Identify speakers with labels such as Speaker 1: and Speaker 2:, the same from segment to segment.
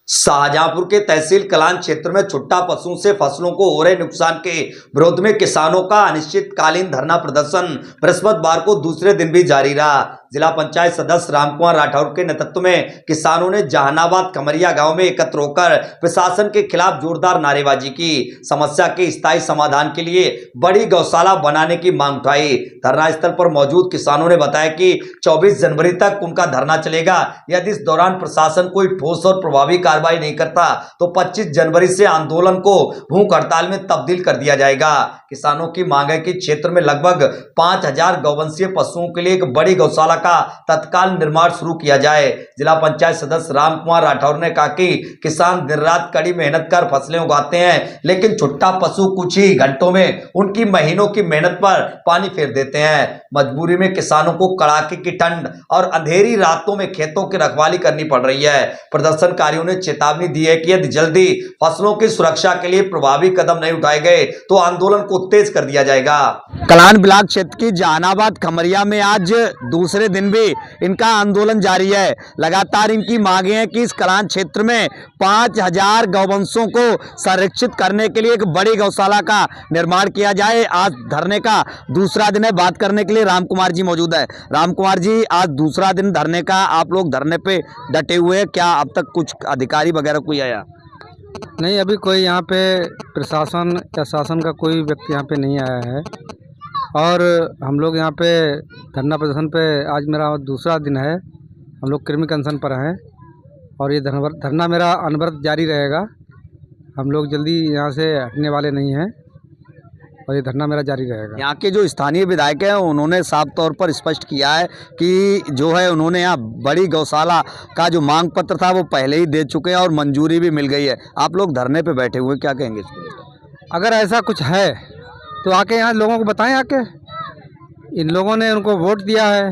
Speaker 1: शाहजहांपुर के तहसील कलान क्षेत्र में छुट्टा पशुओं से फसलों को हो रहे नुकसान के विरोध में किसानों का अनिश्चितकालीन धरना प्रदर्शन बृहस्पतिवार को दूसरे दिन भी जारी रहा। जिला पंचायत सदस्य रामकुमार राठौर के नेतृत्व में किसानों ने जहानाबाद कमरिया गांव में एकत्र होकर प्रशासन के खिलाफ जोरदार नारेबाजी की। समस्या के स्थायी समाधान के लिए बड़ी गौशाला बनाने की मांग उठाई। धरना स्थल पर मौजूद किसानों ने बताया कि 24 जनवरी तक उनका धरना चलेगा। यदि इस दौरान प्रशासन कोई ठोस और प्रभावी कार्रवाई नहीं करता तो 25 जनवरी से आंदोलन को भूख हड़ताल में तब्दील कर दिया जाएगा। किसानों की मांग है कि क्षेत्र में लगभग 5000 गौवंशीय पशुओं के लिए एक बड़ी गौशाला का तत्काल निर्माण शुरू किया जाए। जिला पंचायत सदस्य रामकुमार राठौर ने कहा कि किसान दिन रात कड़ी मेहनत कर फसलें उगाते हैं, लेकिन छुट्टा पशु कुछ ही घंटों में उनकी महीनों की मेहनत पर पानी फेर देते हैं। मजबूरी में किसानों को कड़ाके की ठंड और अंधेरी रातों में खेतों की रखवाली करनी पड़ रही है। प्रदर्शनकारियों ने चेतावनी दी है कि यदि जल्दी फसलों की सुरक्षा के लिए प्रभावी कदम नहीं उठाए गए तो आंदोलन को तेज कर दिया जाएगा। कलान ब्लॉक क्षेत्र की जहानाबाद खमरिया में आज दूसरे दिन भी इनका आंदोलन जारी है। लगातार इनकी मांगे हैं कि इस कलान क्षेत्र में 5000 गौवंशों को संरक्षित करने के लिए एक बड़ी गौशाला का निर्माण किया जाए। आज धरने का दूसरा दिन है। बात करने के लिए रामकुमार जी मौजूद है। रामकुमार जी, आज दूसरा दिन धरने का, आप लोग धरने पे डटे हुए हैं, क्या अब तक कुछ अधिकारी वगैरह कोई आया?
Speaker 2: नहीं, अभी कोई यहाँ पे प्रशासन या शासन का कोई व्यक्ति यहाँ पे नहीं आया है। और हम लोग यहाँ पे धरना प्रदर्शन पे आज मेरा दूसरा दिन है। हम लोग कृमि अनशन पर हैं और ये धरना मेरा अनवरत जारी रहेगा। हम लोग जल्दी यहाँ से हटने वाले नहीं हैं और ये धरना मेरा जारी रहेगा।
Speaker 1: यहाँ के जो स्थानीय विधायक हैं उन्होंने साफ तौर पर स्पष्ट किया है कि जो है उन्होंने यहाँ बड़ी गौशाला का जो मांग पत्र था वो पहले ही दे चुके हैं और मंजूरी भी मिल गई है। आप लोग धरने पे बैठे हुए, क्या कहेंगे इसको?
Speaker 2: अगर ऐसा कुछ है तो आके यहाँ लोगों को बताएं। आके इन लोगों ने उनको वोट दिया है,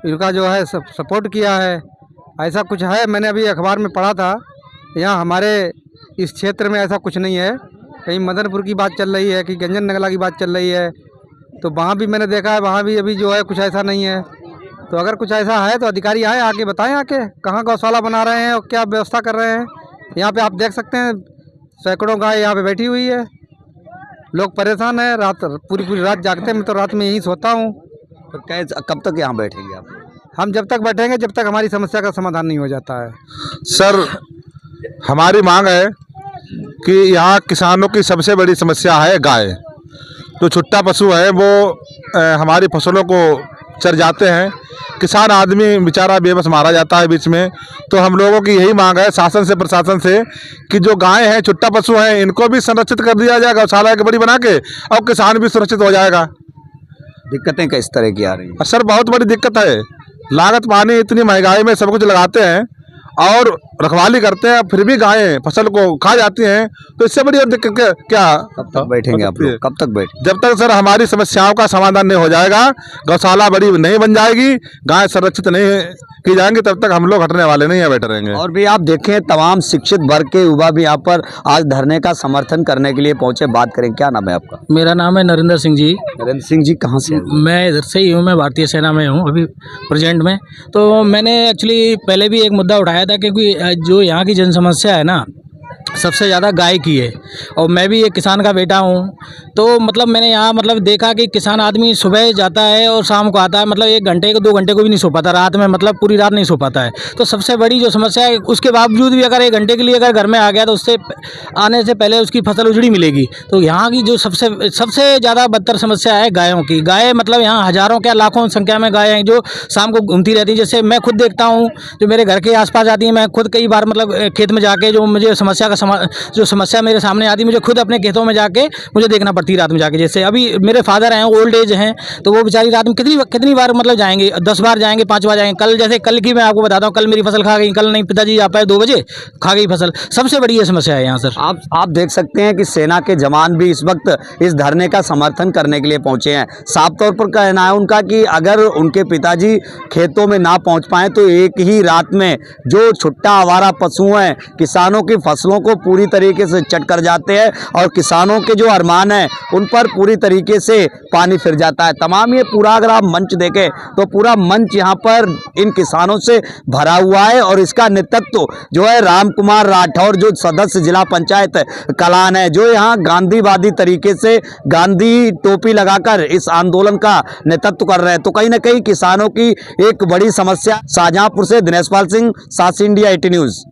Speaker 2: इनका जो है सपोर्ट किया है। ऐसा कुछ है, मैंने अभी अखबार में पढ़ा था। यहाँ हमारे इस क्षेत्र में ऐसा कुछ नहीं है। कहीं मदनपुर की बात चल रही है कि गंजन नगला की बात चल रही है, तो वहाँ भी मैंने देखा है, वहाँ भी अभी जो है कुछ ऐसा नहीं है। तो अगर कुछ ऐसा है तो अधिकारी आए, आके बताएं आके कहाँ गौशाला बना रहे हैं और क्या व्यवस्था कर रहे हैं। यहाँ पे आप देख सकते हैं सैकड़ों गाय यहाँ पे बैठी हुई है। लोग परेशान हैं, रात पूरी रात जागते हैं। मैं तो रात में यहीं सोता हूँ।
Speaker 1: तो कब तक यहाँ बैठेंगे आप?
Speaker 2: हम जब तक बैठेंगे जब तक हमारी समस्या का समाधान नहीं हो जाता है।
Speaker 3: सर, हमारी मांग है कि यहाँ किसानों की सबसे बड़ी समस्या है गाय। जो छुट्टा पशु है वो हमारी फसलों को चर जाते हैं। किसान आदमी बेचारा बेबस मारा जाता है बीच में। तो हम लोगों की यही मांग है शासन से, प्रशासन से, कि जो गाय हैं, छुट्टा पशु हैं, इनको भी संरक्षित कर दिया जाएगा गौशाला एक बड़ी बना के, और किसान भी सुरक्षित हो जाएगा।
Speaker 1: दिक्कतें किस तरह की आ रही हैं?
Speaker 3: सर, बहुत बड़ी दिक्कत है। लागत पानी इतनी महंगाई में सब कुछ लगाते हैं और रखवाली करते हैं, फिर भी गायें फसल को खा जाती हैं। तो इससे बड़ी दिक्कत क्या?
Speaker 1: कब तक बैठेंगे आप लोग? कब तक बैठेंगे?
Speaker 3: जब तक सर हमारी समस्याओं का समाधान नहीं हो जाएगा, गौशाला बड़ी नहीं बन जाएगी, गाय संरक्षित नहीं की जाएंगी, तब तक हम लोग हटने वाले नहीं है, बैठे रहेंगे।
Speaker 1: और भी आप देखें, तमाम शिक्षित वर्ग के युवा भी यहाँ पर आज धरने का समर्थन करने के लिए पहुंचे। बात करें, क्या नाम है आपका?
Speaker 4: मेरा नाम है नरेंद्र सिंह जी।
Speaker 1: नरेंद्र सिंह जी, कहाँ से?
Speaker 4: मैं इधर से ही हूँ, मैं भारतीय सेना में हूँ अभी प्रेजेंट में। तो मैंने एक्चुअली पहले भी एक मुद्दा उठाया था, क्योंकि जो यहाँ की जन समस्या है ना, सबसे ज़्यादा गाय की है। और मैं भी एक किसान का बेटा हूँ। तो मतलब मैंने यहाँ मतलब देखा कि किसान आदमी सुबह जाता है और शाम को आता है, मतलब 1 घंटे को 2 घंटे को भी नहीं सो पाता रात में, मतलब पूरी रात नहीं सो पाता है। तो सबसे बड़ी जो समस्या है, उसके बावजूद भी अगर 1 घंटे के लिए अगर घर में आ गया तो उससे आने से पहले उसकी फसल उजड़ी मिलेगी। तो यहाँ की जो सबसे ज़्यादा बदतर समस्या है गायों की। गाय मतलब यहाँ हज़ारों क्या लाखों संख्या में गाय हैं जो शाम को घूमती रहती हैं। जैसे मैं खुद देखता हूँ, जो मेरे घर के आसपास आती हैं, मैं खुद कई बार मतलब खेत में जाके जो मुझे जो समस्या मेरे सामने आती है, मुझे खुद अपने खेतों में जाके मुझे देखना पड़ती है रात में जाके। जैसे अभी मेरे फादर हैं, ओल्ड एज हैं, तो वो बेचारी रात में कितनी बार मतलब जाएंगे, 10 बार जाएंगे, 5 बार जाएंगे। जैसे कल की मैं आपको बताता हूँ, कल मेरी फसल खा गई, कल नहीं, पिताजी आ पाए 2 बजे, खा गई फसल। सबसे बड़ी ये समस्या है यहाँ सर।
Speaker 1: आप देख सकते हैं कि सेना के जवान भी इस वक्त इस धरने का समर्थन करने के लिए पहुंचे हैं। साफ तौर पर कहना है उनका कि अगर उनके पिताजी खेतों में ना पहुंच पाए तो एक ही रात में जो छुट्टा आवारा पशु हैं, किसानों की फसलों को को पूरी तरीके से चट कर जाते हैं और किसानों के जो अरमान हैं उन पर पूरी तरीके से पानी फिर जाता है। तमाम ये पूरा अगर आप मंच देखें तो पूरा मंच यहाँ पर इन किसानों से भरा हुआ है और इसका नेतृत्व जो है राम कुमार राठौर जो सदस्य जिला पंचायत कलान है, जो यहाँ गांधीवादी तरीके से गांधी टोपी लगाकर इस आंदोलन का नेतृत्व कर रहे हैं। तो कहीं ना कहीं किसानों की एक बड़ी समस्या। शाहजहांपुर से दिनेश पाल सिंह, सास इंडिया 80 न्यूज।